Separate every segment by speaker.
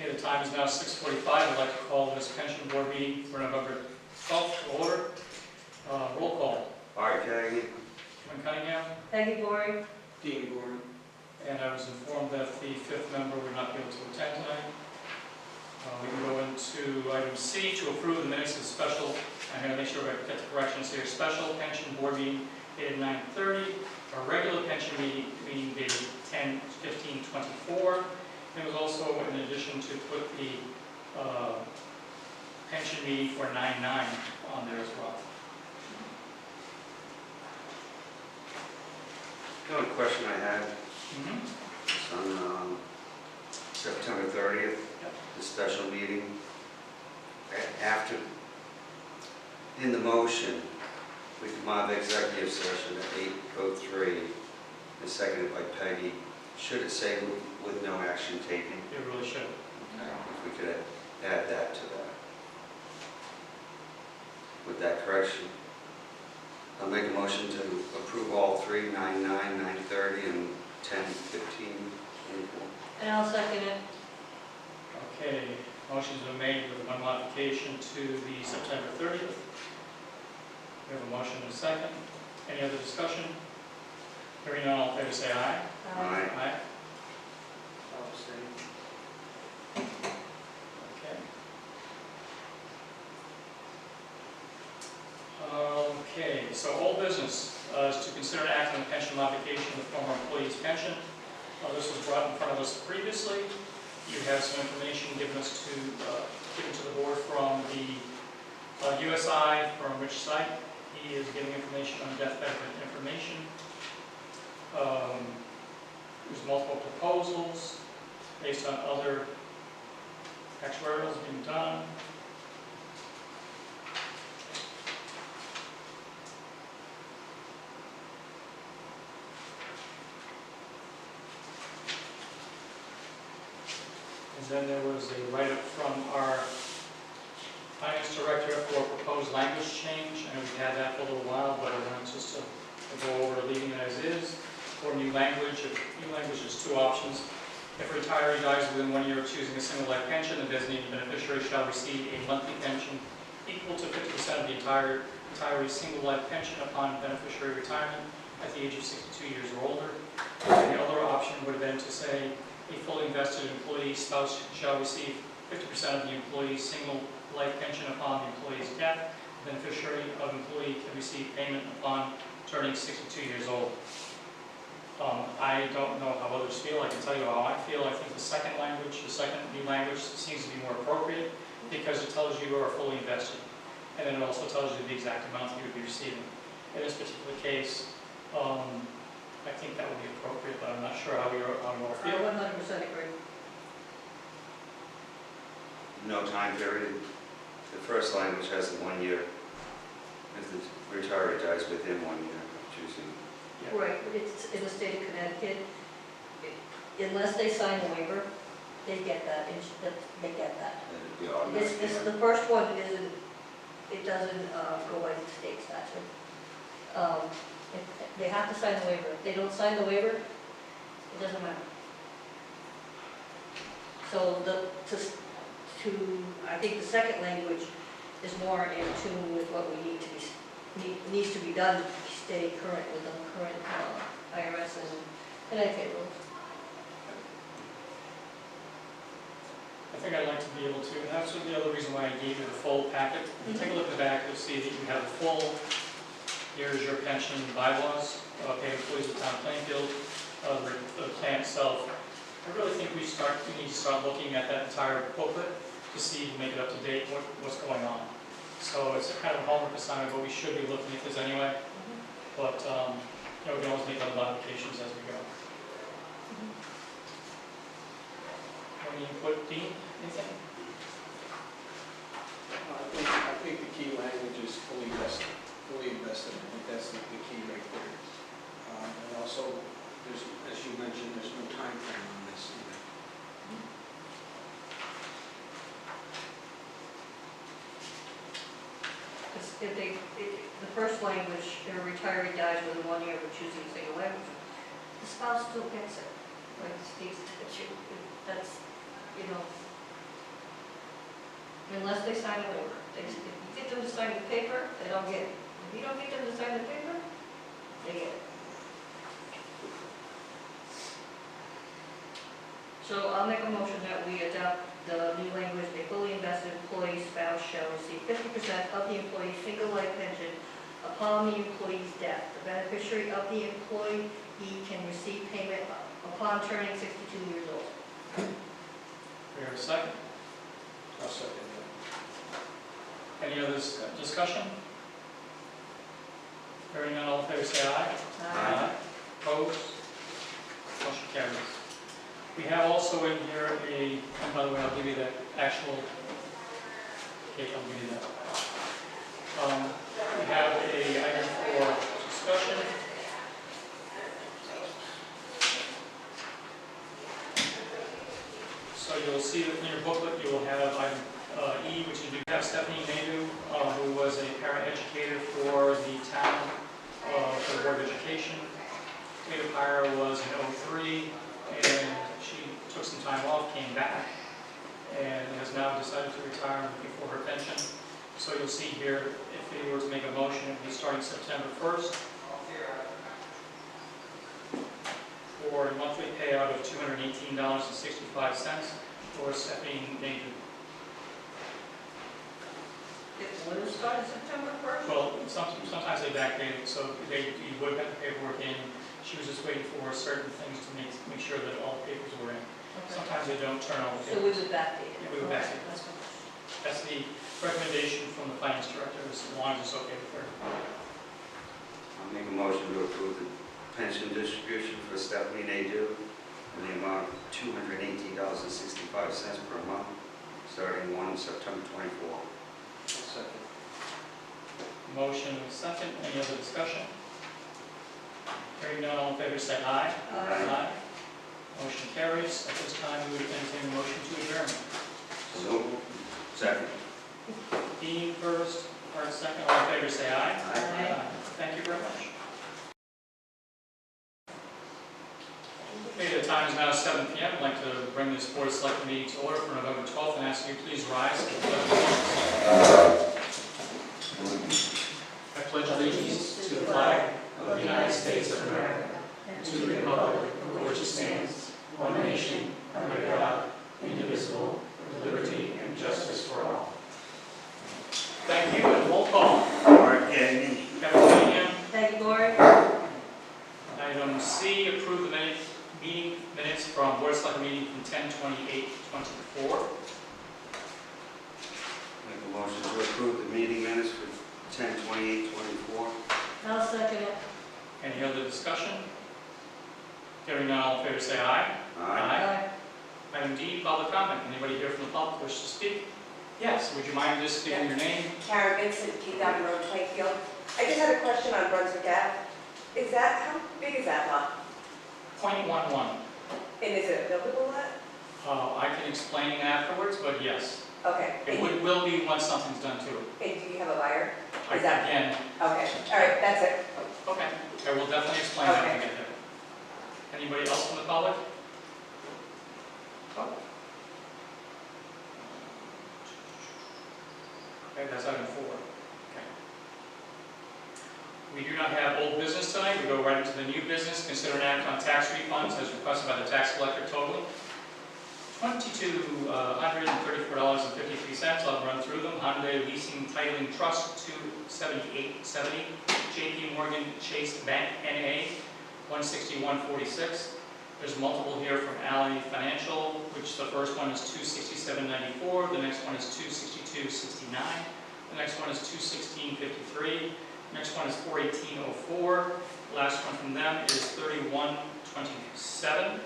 Speaker 1: Okay, the time is now 6:45. I'd like to call this pension board meeting for November 12th to order. Roll call.
Speaker 2: Art Kennedy.
Speaker 1: Kevin Cunningham.
Speaker 3: Peggy Boring.
Speaker 4: Dean Boring.
Speaker 1: And I was informed that the fifth member would not be able to attend tonight. We can go into item C to approve the minutes of the special. I'm going to make sure I get the corrections here. Special pension board meeting dated 9/30. Our regular pension meeting dated 10/15/24. It was also in addition to put the pension meeting for 9/9 on there as well.
Speaker 2: The only question I had
Speaker 1: Mm-hmm.
Speaker 2: was on September 30th,
Speaker 1: Yep.
Speaker 2: the special meeting. After, in the motion, we come out of executive session at 8:03, and seconded by Peggy. Should it say with no action taken?
Speaker 1: It really should.
Speaker 2: If we could add that to that. With that correction, I'll make a motion to approve all three, 9/9, 9/30, and 10/15.
Speaker 3: And I'll second it.
Speaker 1: Okay, motion's been made with one modification to the September 30th. We have a motion and a second. Any other discussion? Hearing none, all in favor say aye.
Speaker 2: Aye.
Speaker 1: Aye.
Speaker 4: I'll abstain.
Speaker 1: Okay. Okay, so old business is to consider an act on the pension modification of the former employee's pension. This was brought in front of us previously. You have some information given to the board from the USI, from which site he is giving information on death benefit information. There's multiple proposals based on other actuarials being done. And then there was a write-up from our finance director for proposed language change, and we've had that for a little while, but I wanted just to go over leaving it as is. For new language, new language is two options. If a retiree dies within 1 year of choosing a single life pension, the designated beneficiary shall receive a monthly pension equal to 50% of the retiree's single life pension upon beneficiary retirement at the age of 62 years or older. And the other option would have been to say a fully invested employee spouse shall receive 50% of the employee's single life pension upon the employee's death. The beneficiary of employee can receive payment upon turning 62 years old. I don't know how others feel. I can tell you how I feel. I think the second new language seems to be more appropriate because it tells you are fully invested. And then it also tells you the exact amount that you would be receiving. In this particular case, I think that would be appropriate, but I'm not sure how you all
Speaker 3: I
Speaker 1: feel.
Speaker 3: 100% agree.
Speaker 2: No time period. The first language has the 1 year. If the retiree dies within 1 year of choosing.
Speaker 1: Yeah.
Speaker 3: Right, but it's in the state of Connecticut. Unless they sign a waiver, they get that. They get that.
Speaker 2: It'd be automatic.
Speaker 3: The first one isn't. It doesn't go by the state statute. They have to sign the waiver. If they don't sign the waiver, it doesn't matter. So I think the second language is more in tune with what we needs to be done to stay current with the current IRS and Connecticut rules.
Speaker 1: I think I'd like to be able to, and that's the other reason why I gave you the full packet. If you take a look at the back, you'll see that you have the full, here's your pension bylaws, paid employees of the town of Plainfield, the plan itself. I really think we need to start looking at that entire booklet to see, to make it up to date, what's going on. So it's a kind of a homework assignment, but we should be looking at this anyway. But we can always make other modifications as we go. Any input, Dean? Anything?
Speaker 4: I think the key language is fully invested. Fully invested. I think that's the key right there. And also, as you mentioned, there's no time frame on this either.
Speaker 3: The first language, if a retiree dies within 1 year of choosing a single language, the spouse still gets it. Like the state statute, that's, unless they sign a waiver. If you get them to sign the paper, they don't get it. If you don't get them to sign the paper, they get it. So I'll make a motion that we adopt the new language, a fully invested employee spouse shall receive 50% of the employee's single life pension upon the employee's death. The beneficiary of the employee can receive payment upon turning 62 years old.
Speaker 1: We have a second?
Speaker 4: I'll second that.
Speaker 1: Any other discussion? Hearing none, all in favor say aye.
Speaker 2: Aye.
Speaker 1: Opposed? Motion carries. We have also in here and by the way, I'll give you the actual, okay, I'll give you that. We have a item for discussion. So you'll see that in your booklet, you will have item E, which is we have Stephanie Nadu, who was a paraeducator for the town, for the Board of Education. Date of hire was in '03, and she took some time off, came back, and has now decided to retire and looking for her pension. So you'll see here, if we were to make a motion, it would be starting September 1st for a monthly payout of $218.65 for Stephanie Nadu.
Speaker 3: When it started September 1st?
Speaker 1: Well, sometimes they backdate it, so you would have the paperwork in. She was just waiting for certain things to make sure that all the papers were in.
Speaker 3: Okay.
Speaker 1: Sometimes they don't turn all the
Speaker 3: So we
Speaker 1: papers.
Speaker 3: would backdate it?
Speaker 1: Yeah, we would backdate it.
Speaker 3: That's fine.
Speaker 1: That's the recommendation from the finance director, as long as it's okay with her.
Speaker 2: I'll make a motion to approve the pension distribution for Stephanie Nadu in the amount of $218.65 per month, starting 1 September 24.
Speaker 4: Second.
Speaker 1: Motion and second. Any other discussion? Hearing none, all in favor say aye.
Speaker 3: Aye.
Speaker 1: Motion carries. At this time, we would entertain a motion to adjourn.
Speaker 2: So, second.
Speaker 1: Dean first, Art second. All in favor say aye.
Speaker 3: Aye.
Speaker 1: Thank you very much. Okay, the time is now 7 p.m. I'd like to bring this Board of Selectmen meeting to order for November 12th and ask you please rise. I pledge allegiance to the flag of the United States of America and to the republic for which it stands, one nation, under God, indivisible, with liberty and justice for all. Thank you, and roll call.
Speaker 2: Mark Gagnon.
Speaker 1: Kevin Cunningham.
Speaker 3: Thank you, Lori.
Speaker 1: Item C, approve the meeting minutes from Board of Selectmen meeting from 10/28/24.
Speaker 2: Make a motion to approve the meeting minutes for 10/28/24.
Speaker 3: I'll second it.
Speaker 1: Any other discussion? Hearing none, all in favor say aye.
Speaker 2: Aye.
Speaker 1: Item D, public comment. Anybody here from the public wish to speak? Yes, would you mind just giving your name?
Speaker 5: Karen Vincent, Keith Avenue Road, Plainfield. I just had a question on Brunswick Ave. How big is that lot?
Speaker 1: .11.
Speaker 5: And is it a buildable lot?
Speaker 1: I can explain afterwards, but yes.
Speaker 5: Okay.
Speaker 1: It will be once something's done to it.
Speaker 5: And do you have a buyer?
Speaker 1: I
Speaker 5: Is that-
Speaker 1: Again,
Speaker 5: Okay, all right, that's it.
Speaker 1: okay, I will definitely explain that when we
Speaker 5: Okay.
Speaker 1: get there. Anybody else from the public? Oh. Okay, that's item 4. Okay. We do not have old business tonight. We go right into the new business. Consider an act on tax refunds as requested by the tax collector totaling $2,234.53. I'll run through them. Hyundai Leasing Titling Trust 27870, JP Morgan Chase Bank NA 16146. There's multiple here from Alley Financial, which the first one is 267.94, the next one is 262.69, the next one is 216.53, the next one is 418.04, the last one from them is 31.27.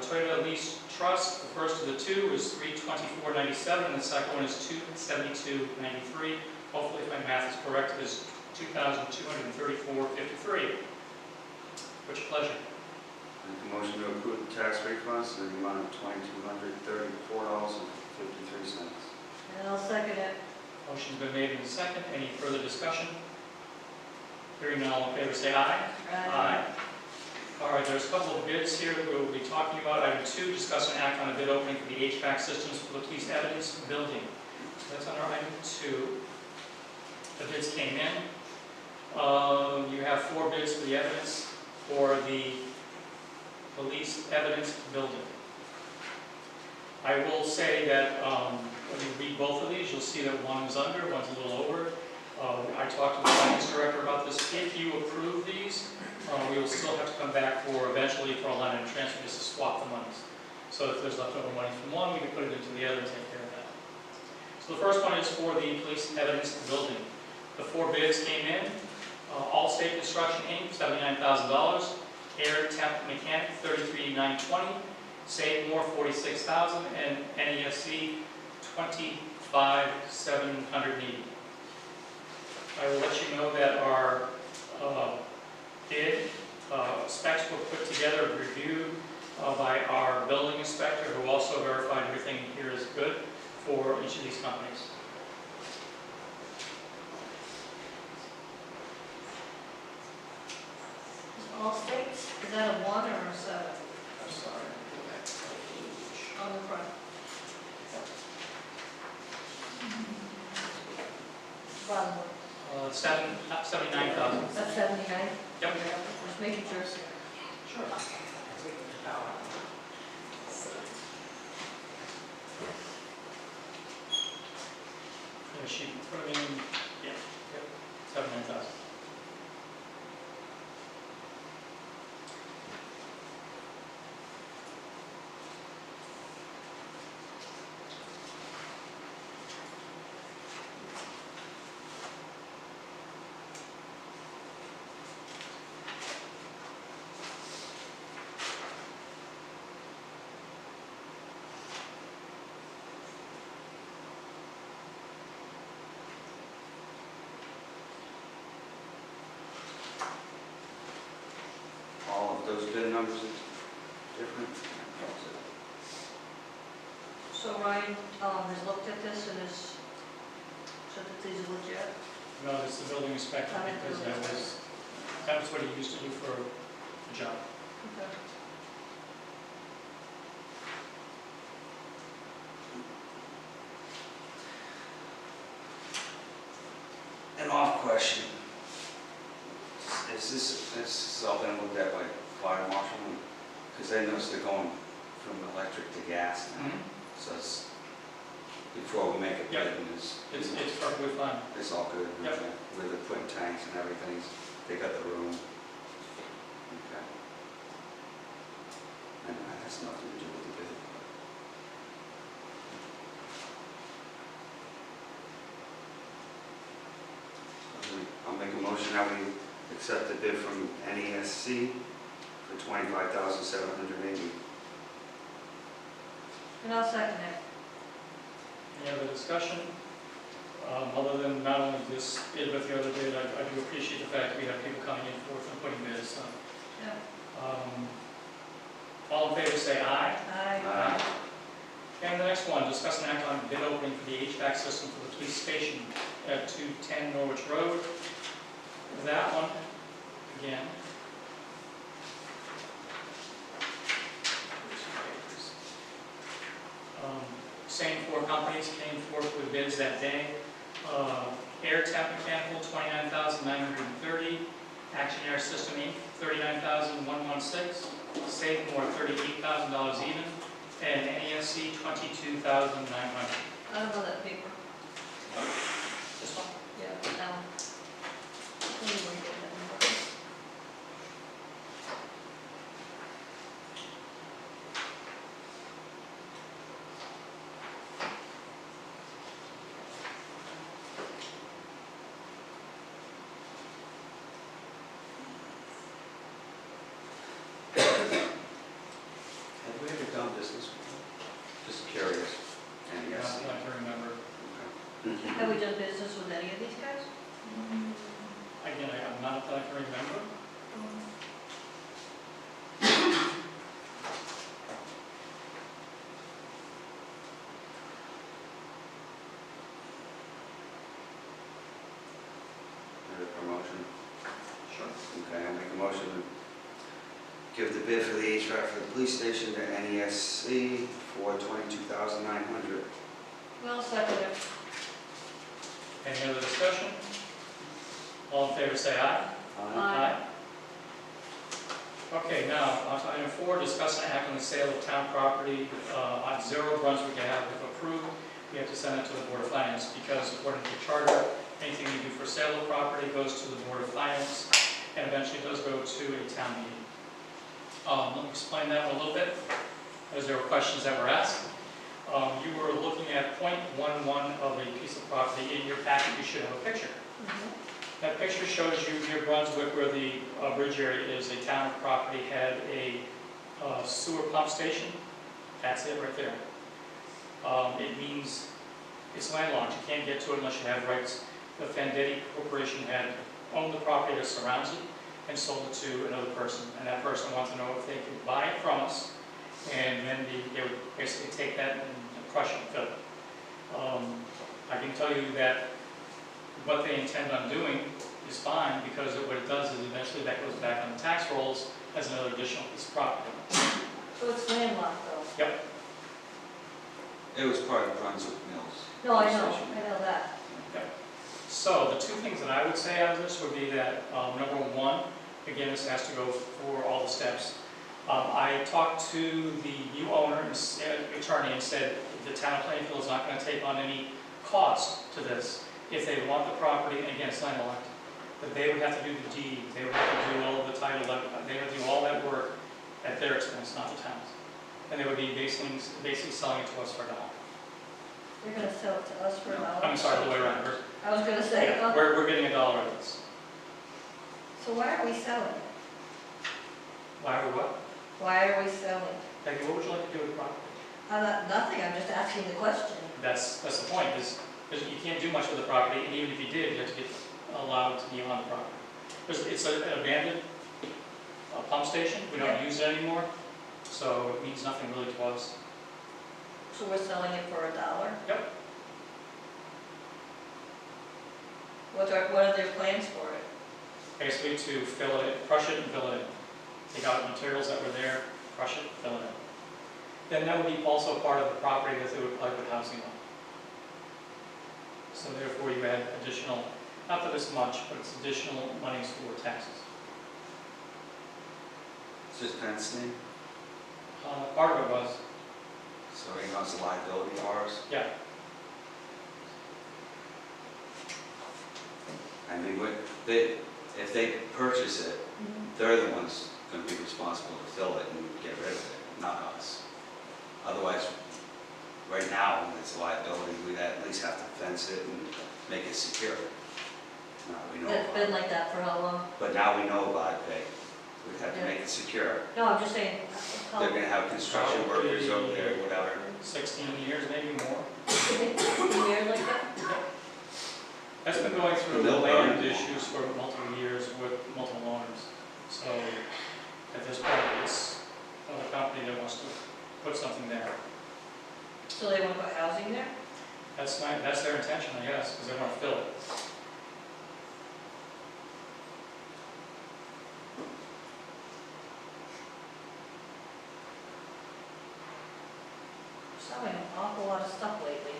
Speaker 1: Toyota Lease Trust, the first of the two is 324.97, and the second one is 272.93. Hopefully, if my math is correct, it is 2,234.53. Which pleasure.
Speaker 2: Make a motion to approve the tax refunds in the amount of $2,234.53.
Speaker 3: And I'll second it.
Speaker 1: Motion's been made in second. Any further discussion? Hearing none, all in favor say aye.
Speaker 3: Aye.
Speaker 1: All right, there's a couple of bids here that we will be talking about. Item 2, discuss and act on a bid opening for the HVAC systems for the police evidence building. So that's under item 2. The bids came in. You have 4 bids for the evidence for the police evidence building. I will say that when you read both of these, you'll see that one is under, one's a little over. I talked to the finance director about this. If you approve these, we will still have to come back eventually for a line item transfer just to swap the monies. So if there's leftover money from one, we can put it into the other and take care of that. So the first one is for the police evidence building. The 4 bids came in. Allstate Construction Inc., $79,000. Air Temp Mechanic, $33,920. Save More, $46,000. And NESC, $25,780. I will let you know that our bid specs were put together and reviewed by our building inspector, who also verified everything here is good for each of these companies.
Speaker 3: All states, is that a 1 or a 7
Speaker 1: I'm sorry, go back to the page.
Speaker 3: on the front? Bottom one.
Speaker 1: 79,000.
Speaker 3: That's 79?
Speaker 1: Yep.
Speaker 3: Just making sure.
Speaker 1: Sure. Yeah, she put them in, yeah, yep, 79,000.
Speaker 2: All of those bid numbers is different?
Speaker 3: So Ryan has looked at this and is, so that these are legit?
Speaker 1: No, it's the building inspector, because that was what he used to do for the job.
Speaker 3: Okay.
Speaker 2: An off question. Is this all been looked at by fire marshal? Because they noticed they're going from electric to gas now. So it's, before we make a bid, and
Speaker 1: It's perfectly fine.
Speaker 2: it's all good.
Speaker 1: Yep.
Speaker 2: Okay. Where they're putting tanks and everything, they got the room. Okay. And that has nothing to do with the bid. I'll make a motion that we accept the bid from NESC for $25,780.
Speaker 3: And I'll second it.
Speaker 1: Any other discussion? Other than not only this bid, but the other bid, I do appreciate the fact we have people coming in forth and putting bids. So,
Speaker 3: Yeah.
Speaker 1: all in favor say aye.
Speaker 3: Aye.
Speaker 1: And the next one, discuss an act on bid opening for the HVAC system for the police station at 210 Norwich Road. That one, again. Same 4 companies came forth with bids that day. Air Temp Mechanical, $29,930. Action Air System Inc., $39,116. Save More, $38,000 even. And NESC, $22,900.
Speaker 3: I don't know that paper.
Speaker 1: This one?
Speaker 3: Yeah, that one. Where do we get that number?
Speaker 2: Have we ever done business with them? Just curious. NESC.
Speaker 1: I can remember.
Speaker 2: Okay.
Speaker 3: Have we done business with any of these guys?
Speaker 1: Again, I'm not that I can remember.
Speaker 2: Promotion.
Speaker 1: Sure.
Speaker 2: Okay, I'll make a motion to give the bid for the HVAC for the police station to NESC for $22,900.
Speaker 3: Well, second it.
Speaker 1: Any other discussion? All in favor, say aye.
Speaker 3: Aye.
Speaker 1: Okay, now, on to item 4, discuss and act on the sale of town property on 0 Brunswick Ave. If approved, we have to send it to the Board of Finance, because according to the charter, anything you do for sale of property goes to the Board of Finance, and eventually does go to a town meeting. Let me explain that one a little bit, as there were questions that were asked. You were looking at .11 of a piece of property. In your packet, you should have a picture. That picture shows you near Brunswick, where the bridge area is, a town property had a sewer pump station. That's it right there. It means it's landlocked. You can't get to it unless you have rights. The Fandetti Corporation had owned the property that surrounds it and sold it to another person. And that person wanted to know if they could buy it from us, and then they would basically take that and crush it and fill it. I can tell you that what they intend on doing is fine, because what it does is eventually that goes back on the tax rolls as another additional piece of property.
Speaker 3: So it's landlocked though?
Speaker 1: Yep.
Speaker 2: It was part of Brunswick Mills.
Speaker 3: No, I know that.
Speaker 1: So the two things that I would say out of this would be that, number one, again, this has to go for all the steps. I talked to the new owner and attorney and said the town of Plainfield is not going to take on any cost to this. If they want the property, and again, it's landlocked, but they would have to do the deed, they would have to do all of the title, they would do all that work at their expense, not the town's. And they would be basically selling it to us for $1.
Speaker 3: They're gonna sell it to us for $1?
Speaker 1: I'm sorry, the way around.
Speaker 3: I was gonna say,
Speaker 1: Yeah, we're getting $1 out of this.
Speaker 3: so why are we selling it?
Speaker 1: Why or what?
Speaker 3: Why are we selling it?
Speaker 1: Peggy, what would you like to do with the property?
Speaker 3: Nothing, I'm just asking the question.
Speaker 1: That's the point, is you can't do much with the property, and even if you did, you have to get allowed to be on the property. It's an abandoned pump station, we don't use it anymore, so it means nothing really to us.
Speaker 3: So we're selling it for $1?
Speaker 1: Yep.
Speaker 3: What are their plans for it?
Speaker 1: Basically to fill it, crush it and fill it in. Take out the materials that were there, crush it, fill it in. Then that would be also part of the property that they would apply for housing on. So therefore you add additional, not that it's much, but it's additional monies for taxes.
Speaker 2: It's just Penn's name,
Speaker 1: Part of it was,
Speaker 2: so he knows the liability of ours.
Speaker 1: yeah.
Speaker 2: I mean, if they purchase it, they're the ones going to be responsible to fill it and get rid of it, not us. Otherwise, right now, it's a liability, we'd at least have to fence it and make it secure. Now we know
Speaker 3: It's
Speaker 2: about
Speaker 3: been
Speaker 2: it.
Speaker 3: like that for how long?
Speaker 2: But now we know about it, we'd have to make it secure.
Speaker 3: No, I'm just saying,
Speaker 2: They're going to have construction workers over there, whatever.
Speaker 1: 16 years, maybe more.
Speaker 3: years like that?
Speaker 1: That's been going through
Speaker 2: The
Speaker 1: the
Speaker 2: mill
Speaker 1: land
Speaker 2: burned.
Speaker 1: issues for multiple years with multiple owners. So at this point, it's another company that wants to put something there.
Speaker 3: So they want to put housing there?
Speaker 1: That's their intention, I guess, because they want to fill it.
Speaker 3: Selling an awful lot of stuff lately.